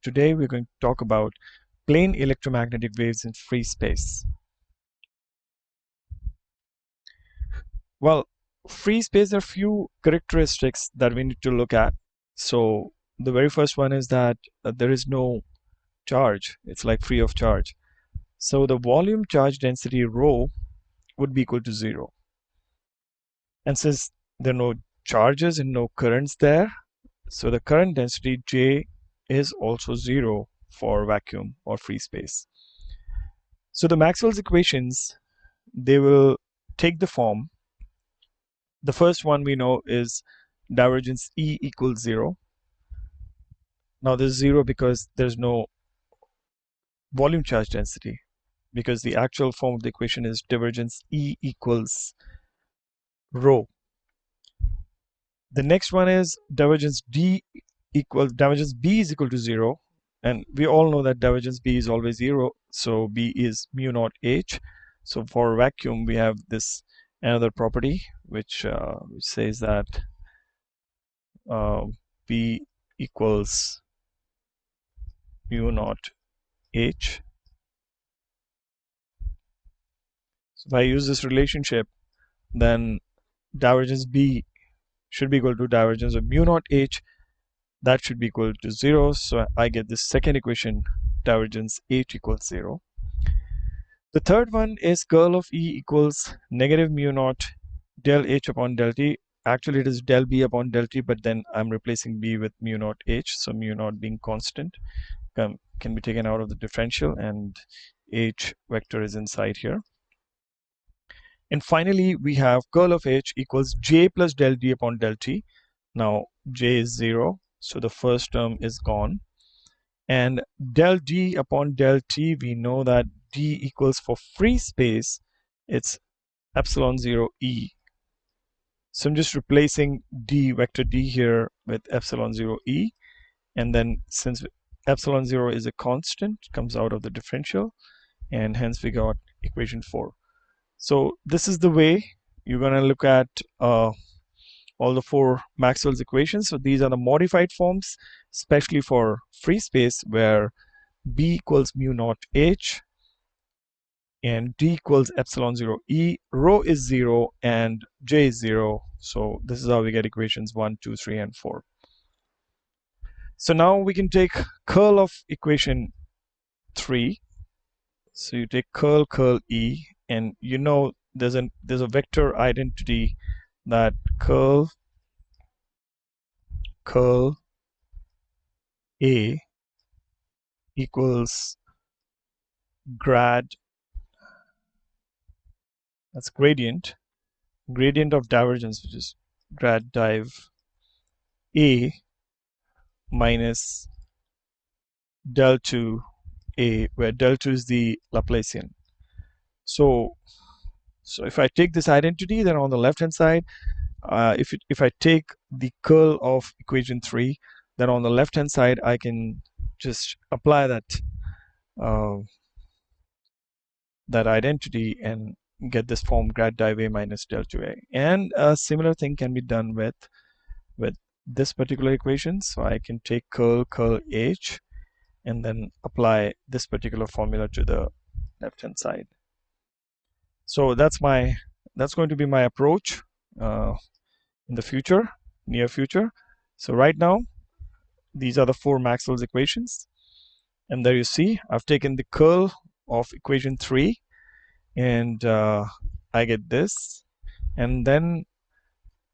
today we're going to talk about plane electromagnetic waves in free space. Well, free space, there are few characteristics that we need to look at. So the very first one is that there is no charge. It's like free of charge. So the volume charge density rho would be equal to 0. And since there are no charges and no currents there, so the current density J is also 0 for vacuum or free space. So the Maxwell's equations, they will take the form. The first one we know is divergence E equals 0. Now this is 0 because there's no volume charge density, because the actual form of the equation is divergence E equals rho. The next one is divergence B is equal to 0, and we all know that divergence B is always 0, so B is mu naught H. So for vacuum we have this another property which says that B equals mu naught H. So if I use this relationship, then divergence B should be equal to divergence of mu naught H. That should be equal to 0. So I get this second equation, divergence H equals 0. The third one is curl of E equals negative mu naught del H upon del T. Actually it is del B upon del T, but then I'm replacing B with mu naught H. So mu naught being constant can be taken out of the differential, and H vector is inside here. And finally we have curl of H equals J plus del D upon del T. Now J is 0, so the first term is gone. And del D upon del T, we know that D equals, for free space, it's epsilon 0 E. So I'm just replacing D, vector D here, with epsilon 0 E. And then since epsilon 0 is a constant, comes out of the differential, and hence we got equation 4. So this is the way you're going to look at all the 4 Maxwell's equations. So these are the modified forms, especially for free space, where B equals mu naught H and D equals epsilon 0 E, rho is 0 and J is 0. So this is how we get equations 1, 2, 3, and 4. So now we can take curl of equation 3. So you take curl E, and you know there's a vector identity that curl A equals grad, that's gradient of divergence, which is grad div A minus del 2 A, where del 2 is the Laplacian. So if I take this identity, then on the left hand side, if I take the curl of equation 3, then on the left hand side I can just apply that that identity and get this form grad div A minus del 2A. And a similar thing can be done with this particular equation. So I can take curl H and then apply this particular formula to the left hand side. So that's going to be my approach in the future, near future. So right now, these are the 4 Maxwell's equations, and there you see I've taken the curl of equation 3, and I get this, and then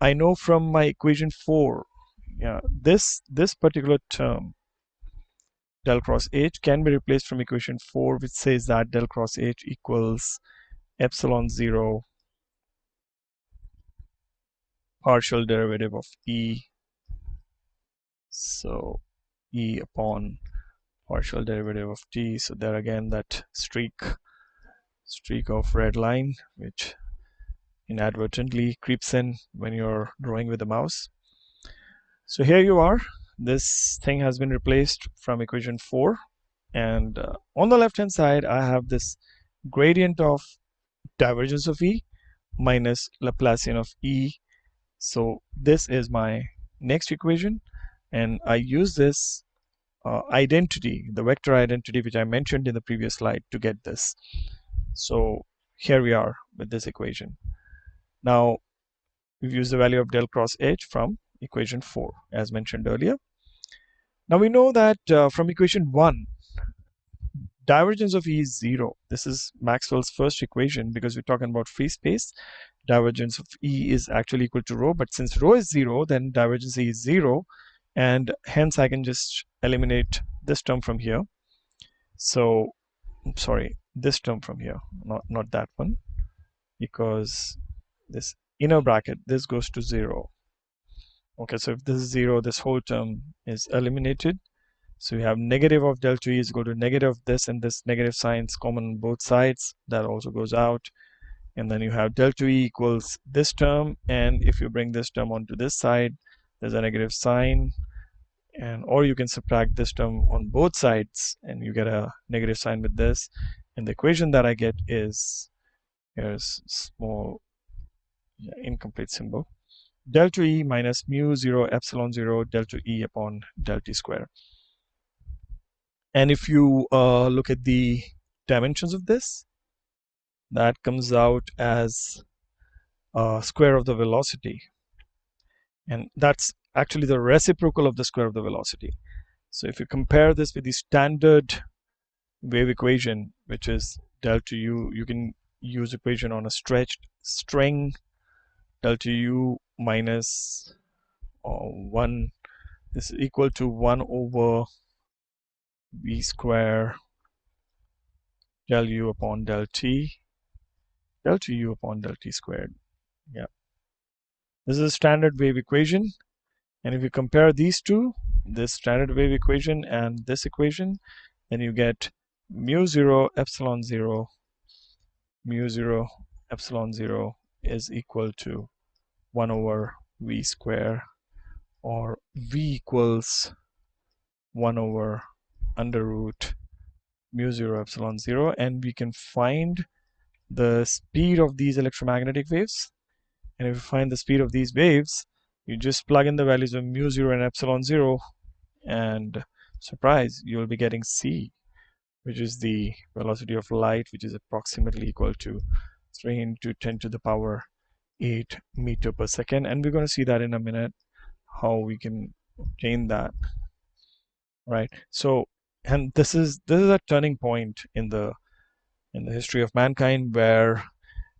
I know from my equation 4, this particular term del cross H can be replaced from equation 4, which says that del cross H equals epsilon 0 partial derivative of E. So E upon partial derivative of T. So there again that streak of red line which inadvertently creeps in when you're drawing with the mouse. So here you are, this thing has been replaced from equation 4, and on the left hand side I have this gradient of divergence of E minus Laplacian of E. So this is my next equation, and I use this identity, the vector identity which I mentioned in the previous slide to get this. So here we are with this equation. Now we've used the value of del cross H from equation 4 as mentioned earlier. Now we know that from equation 1, divergence of E is 0. This is Maxwell's first equation because we're talking about free space. Divergence of E is actually equal to rho, but since rho is 0, then divergence E is 0, and hence I can just eliminate this term from here. So, sorry, this term from here, not that one, because this inner bracket, this goes to 0. Okay, so if this is 0, this whole term is eliminated. So we have negative of del 2E is equal to negative of this, and this negative sign is common on both sides. That also goes out. And then you have del 2E equals this term, and if you bring this term onto this side, there's a negative sign, and or you can subtract this term on both sides and you get a negative sign with this, and the equation that I get is, here's small incomplete symbol, del 2E minus mu 0 epsilon 0 del 2E upon del T square. And if you look at the dimensions of this, that comes out as square of the velocity, and that's actually the reciprocal of the square of the velocity. So if you compare this with the standard wave equation, which is del 2U, you can use equation on a stretched string, del 2U minus 1 is equal to 1 over v square del u upon del t, del 2U upon del t squared. Yeah, this is a standard wave equation, and if you compare these two, this standard wave equation and this equation, then you get mu 0 epsilon 0 is equal to 1 over v square, or v equals 1 over under root mu 0 epsilon 0, and we can find the speed of these electromagnetic waves. And if you find the speed of these waves, you just plug in the values of mu 0 and epsilon 0, and surprise, you'll be getting c, which is the velocity of light, which is approximately equal to 3 into 10 to the power 8 meter per second. And we're going to see that in a minute, how we can obtain that, right? So, and this is a turning point in the history of mankind, where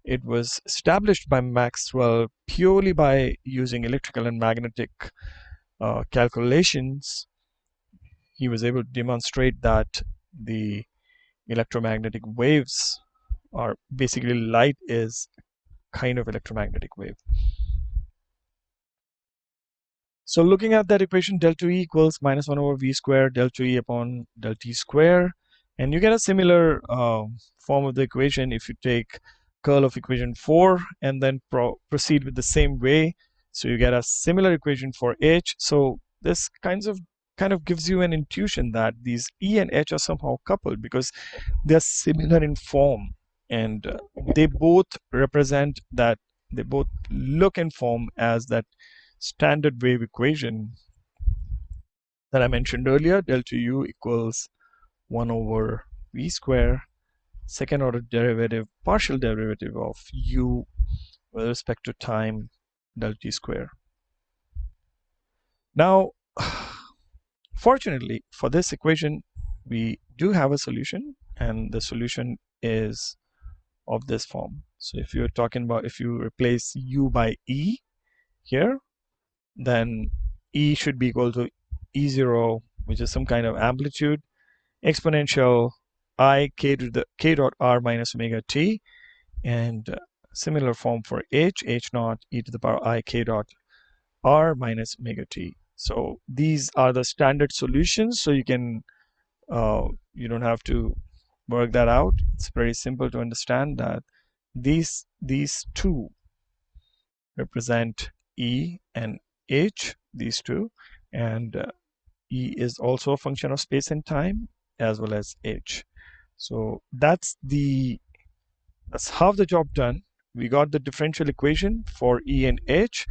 it was established by Maxwell purely by using electrical and magnetic calculations. He was able to demonstrate that the electromagnetic waves are basically, light is kind of electromagnetic wave. So looking at that equation, del 2E equals minus 1 over v square del 2E upon del t square, and you get a similar form of the equation if you take curl of equation 4 and then proceed with the same way. So you get a similar equation for H. So this kind of gives you an intuition that these E and H are somehow coupled because they're similar in form, and they both represent that, they both look and form as that standard wave equation that I mentioned earlier, del 2U equals 1 over v square, second order derivative, partial derivative of u with respect to time, del t square. Now, fortunately for this equation, we do have a solution, and the solution is of this form. So if you're talking about, if you replace u by e here, then E should be equal to E0, which is some kind of amplitude, exponential I k to the k dot r minus omega t, and similar form for H naught e to the power I k dot r minus omega t. So these are the standard solutions, so you can you don't have to work that out. It's very simple to understand that these two represent E and H, these two, and E is also a function of space and time as well as H. So that's half the job done. We got the differential equation for E and H,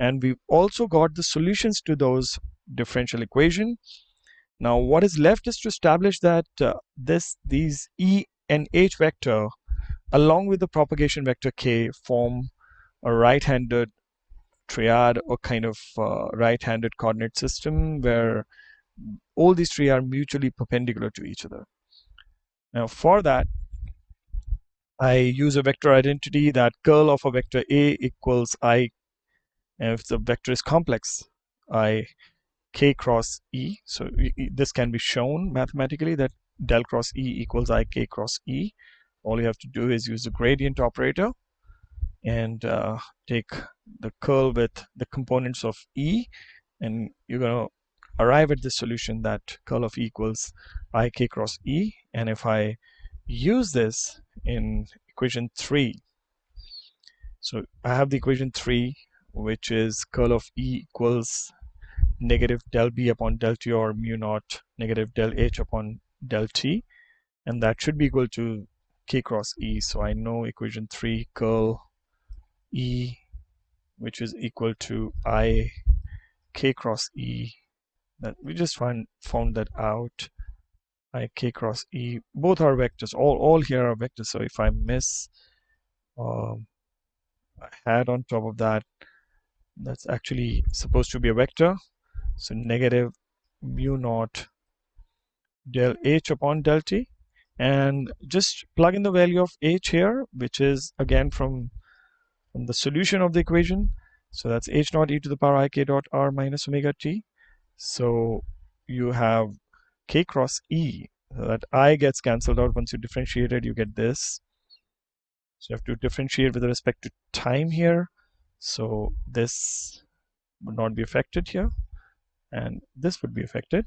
and we've also got the solutions to those differential equation. Now what is left is to establish that these E and H vector along with the propagation vector k form a right-handed triad or kind of right-handed coordinate system where all these three are mutually perpendicular to each other. Now for that, I use a vector identity that curl of a vector A equals I, and if the vector is complex, I k cross E. So this can be shown mathematically that del cross E equals I k cross E. All you have to do is use the gradient operator and take the curl with the components of E, and you're going to arrive at the solution that curl of E equals I k cross E. And if I use this in equation 3, so I have the equation 3, which is curl of E equals negative del B upon del T, or mu naught negative del H upon del T, and that should be equal to k cross E. So I know equation 3 curl E, which is equal to I k cross E. That we just found that out. I k cross E, both are vectors. All here are vectors. So if I miss a hat on top of that, that's actually supposed to be a vector. So negative mu naught del H upon del T, and just plug in the value of H here, which is again from the solution of the equation. So that's H naught e to the power I k dot r minus omega t. So you have k cross E, so that I gets cancelled out. Once you differentiate it, you get this. So you have to differentiate with respect to time here. So this would not be affected here, and this would be affected.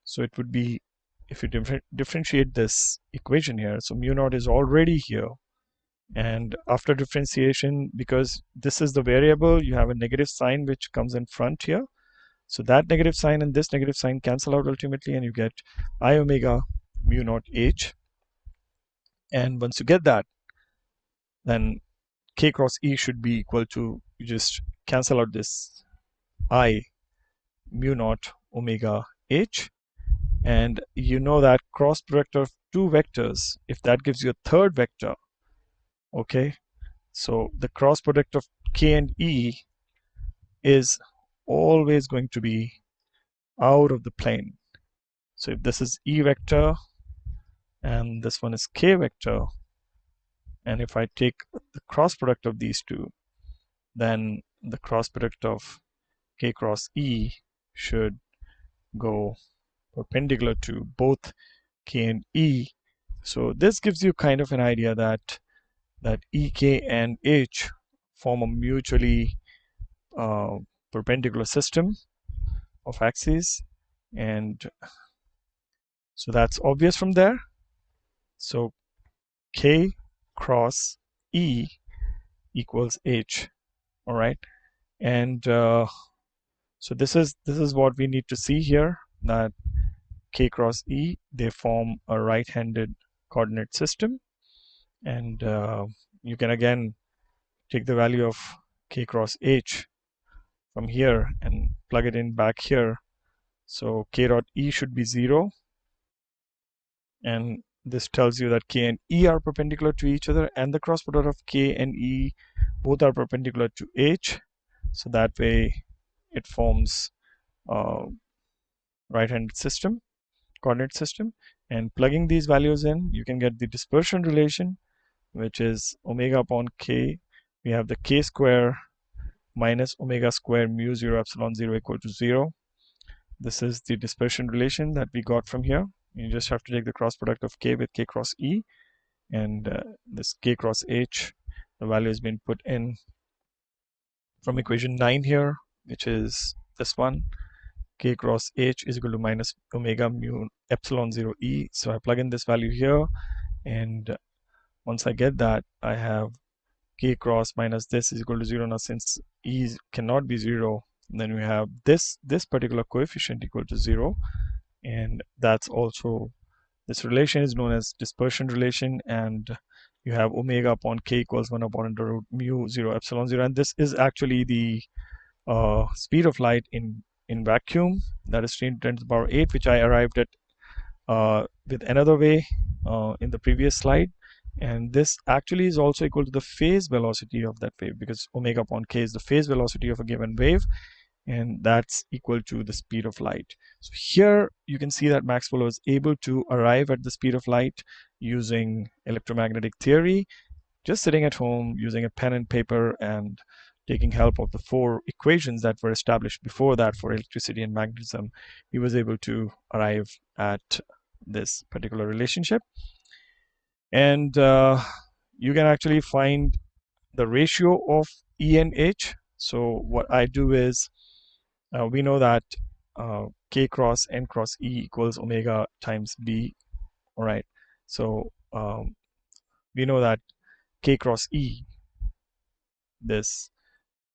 So it would be, if you differentiate this equation here, so mu naught is already here, and after differentiation, because this is the variable, you have a negative sign which comes in front here. So that negative sign and this negative sign cancel out ultimately, and you get I omega mu naught H. And once you get that, then k cross E should be equal to, you just cancel out this I mu naught omega H. And you know that cross product of two vectors, if that gives you a third vector, okay, so the cross product of k and E is always going to be out of the plane. So if this is E vector and this one is k vector, and if I take the cross product of these two, then the cross product of k cross E should go perpendicular to both k and E. So this gives you kind of an idea that EK and H form a mutually perpendicular system of axes, and so that's obvious from there. So k cross E equals H. All right, and so this is what we need to see here, that k cross E, they form a right-handed coordinate system, and you can again take the value of k cross H from here and plug it in back here. So k dot E should be 0, and this tells you that k and E are perpendicular to each other, and the cross product of k and E both are perpendicular to H. So that way it forms a right-handed system, coordinate system. And plugging these values in, you can get the dispersion relation, which is omega upon k. We have the k square minus omega square mu 0 epsilon 0 equal to 0. This is the dispersion relation that we got from here. You just have to take the cross product of k with k cross E, and this k cross H, the value has been put in from equation 9 here, which is this one. K cross H is equal to minus omega mu epsilon 0 E. So I plug in this value here, and once I get that, I have k cross minus this is equal to 0. Now since E cannot be 0, then we have this particular coefficient equal to 0, and that's also, this relation is known as dispersion relation, and you have omega upon k equals 1 upon under root mu 0 epsilon 0, and this is actually the speed of light in in vacuum, that is 10 to the power 8, which I arrived at with another way in the previous slide. And this actually is also equal to the phase velocity of that wave, because omega upon k is the phase velocity of a given wave, and that's equal to the speed of light. So here you can see that Maxwell was able to arrive at the speed of light using electromagnetic theory, just sitting at home using a pen and paper and taking help of the 4 equations that were established before that for electricity and magnetism. He was able to arrive at this particular relationship. And you can actually find the ratio of E and H. So what I do is, we know that K cross N cross E equals omega times B. All right. So we know that K cross E, this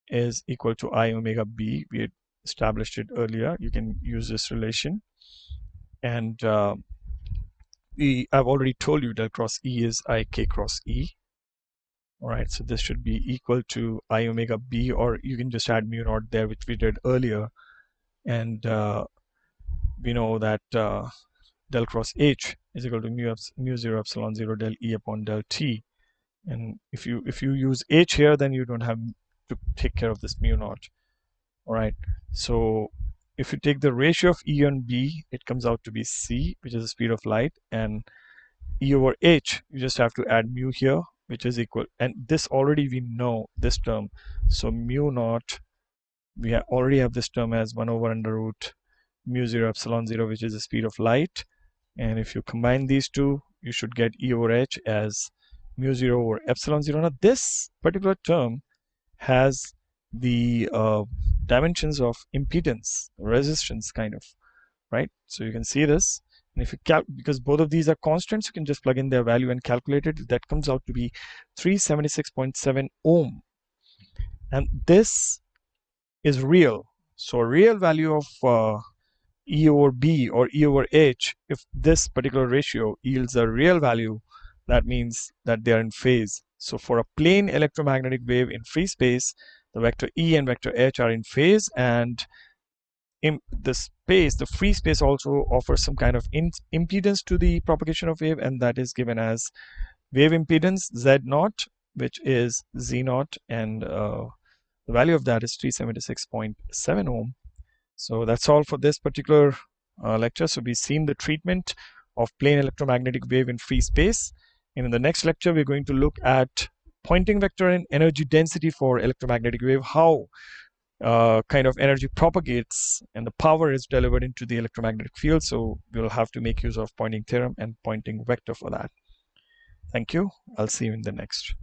is equal to I omega B. We had established it earlier. You can use this relation. And I've already told you del cross E is I K cross E. All right, so this should be equal to I omega B, or you can just add mu naught there, which we did earlier. And we know that del cross H is equal to mu 0 epsilon 0 del E upon del T. And if you use H here, then you don't have to take care of this mu naught. All right, so if you take the ratio of E and B, it comes out to be C, which is the speed of light, and E over H, you just have to add mu here, which is equal, and this already we know this term, so mu naught, we already have this term as 1 over under root mu 0 epsilon 0, which is the speed of light. And if you combine these two, you should get E over H as mu 0 over epsilon 0. Now this particular term has the dimensions of impedance, resistance kind of, right? So you can see this, and if you because both of these are constants, you can just plug in their value and calculate it. That comes out to be 376.7 ohm, and this is real. So a real value of E over B or E over H, if this particular ratio yields a real value, that means that they are in phase. So for a plane electromagnetic wave in free space, the vector E and vector H are in phase, and in the space, the free space also offers some kind of impedance to the propagation of wave, and that is given as wave impedance Z naught, which is Z naught, and the value of that is 376.7 ohm. So that's all for this particular lecture. So we've seen the treatment of plane electromagnetic wave in free space. And in the next lecture, we're going to look at Poynting vector and energy density for electromagnetic wave, how kind of energy propagates and the power is delivered into the electromagnetic field. So we'll have to make use of Poynting theorem and Poynting vector for that. Thank you. I'll see you in the next.